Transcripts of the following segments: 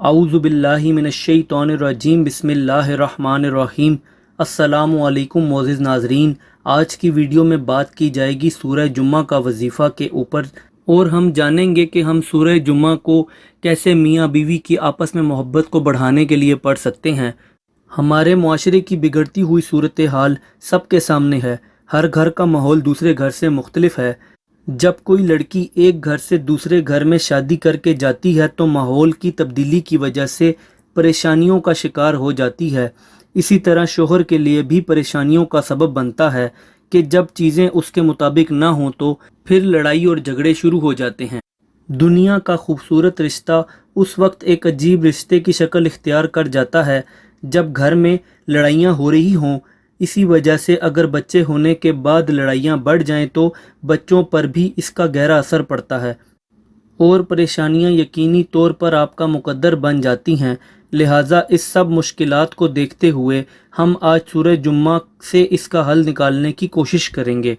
اعوذ باللہ من الشیطان الرجیم بسم اللہ الرحمن الرحیم۔ السلام علیکم معزز ناظرین، آج کی ویڈیو میں بات کی جائے گی سورہ جمعہ کا وظیفہ کے اوپر، اور ہم جانیں گے کہ ہم سورہ جمعہ کو کیسے میاں بیوی کی آپس میں محبت کو بڑھانے کے لیے پڑھ سکتے ہیں۔ ہمارے معاشرے کی بگڑتی ہوئی صورتحال سب کے سامنے ہے، ہر گھر کا ماحول دوسرے گھر سے مختلف ہے۔ جب کوئی لڑکی ایک گھر سے دوسرے گھر میں شادی کر کے جاتی ہے تو ماحول کی تبدیلی کی وجہ سے پریشانیوں کا شکار ہو جاتی ہے۔ اسی طرح شوہر کے لیے بھی پریشانیوں کا سبب بنتا ہے کہ جب چیزیں اس کے مطابق نہ ہوں تو پھر لڑائی اور جھگڑے شروع ہو جاتے ہیں۔ دنیا کا خوبصورت رشتہ اس وقت ایک عجیب رشتے کی شکل اختیار کر جاتا ہے جب گھر میں لڑائیاں ہو رہی ہوں۔ اسی وجہ سے اگر بچے ہونے کے بعد لڑائیاں بڑھ جائیں تو بچوں پر بھی اس کا گہرا اثر پڑتا ہے اور پریشانیاں یقینی طور پر آپ کا مقدر بن جاتی ہیں۔ لہٰذا اس سب مشکلات کو دیکھتے ہوئے ہم آج سورہ جمعہ سے اس کا حل نکالنے کی کوشش کریں گے۔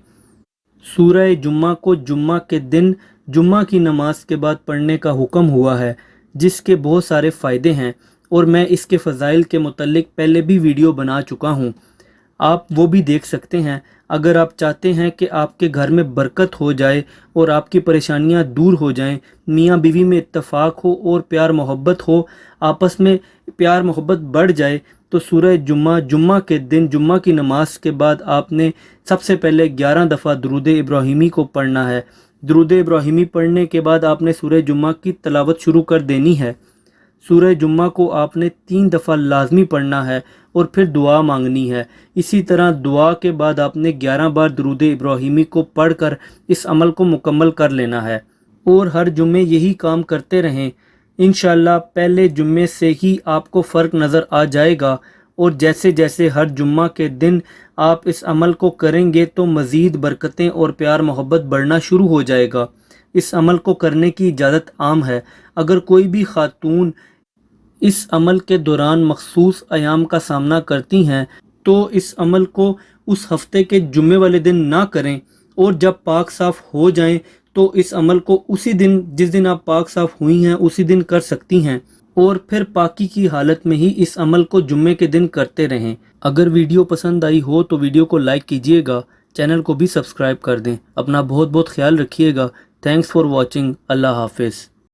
سورہ جمعہ کو جمعہ کے دن جمعہ کی نماز کے بعد پڑھنے کا حکم ہوا ہے، جس کے بہت سارے فائدے ہیں اور میں اس کے فضائل کے متعلق پہلے بھی ویڈیو بنا چکا ہوں، آپ وہ بھی دیکھ سکتے ہیں۔ اگر آپ چاہتے ہیں کہ آپ کے گھر میں برکت ہو جائے اور آپ کی پریشانیاں دور ہو جائیں، میاں بیوی میں اتفاق ہو اور پیار محبت ہو، آپس میں پیار محبت بڑھ جائے، تو سورہ جمعہ جمعہ کے دن جمعہ کی نماز کے بعد آپ نے سب سے پہلے 11 دفعہ درود ابراہیمی کو پڑھنا ہے۔ درود ابراہیمی پڑھنے کے بعد آپ نے سورہ جمعہ کی تلاوت شروع کر دینی ہے۔ سورہ جمعہ کو آپ نے 3 دفعہ لازمی پڑھنا ہے اور پھر دعا مانگنی ہے۔ اسی طرح دعا کے بعد آپ نے 11 بار درود ابراہیمی کو پڑھ کر اس عمل کو مکمل کر لینا ہے اور ہر جمعے یہی کام کرتے رہیں۔ انشاءاللہ پہلے جمعے سے ہی آپ کو فرق نظر آ جائے گا، اور جیسے جیسے ہر جمعہ کے دن آپ اس عمل کو کریں گے تو مزید برکتیں اور پیار محبت بڑھنا شروع ہو جائے گا۔ اس عمل کو کرنے کی اجازت عام ہے۔ اگر کوئی بھی خاتون اس عمل کے دوران مخصوص ایام کا سامنا کرتی ہیں تو اس عمل کو اس ہفتے کے جمعے والے دن نہ کریں، اور جب پاک صاف ہو جائیں تو اس عمل کو اسی دن جس دن آپ پاک صاف ہوئی ہیں اسی دن کر سکتی ہیں، اور پھر پاکی کی حالت میں ہی اس عمل کو جمعے کے دن کرتے رہیں۔ اگر ویڈیو پسند آئی ہو تو ویڈیو کو لائک کیجئے گا، چینل کو بھی سبسکرائب کر دیں۔ اپنا بہت بہت خیال رکھیے گا۔ Thanks for watching. اللہ حافظ۔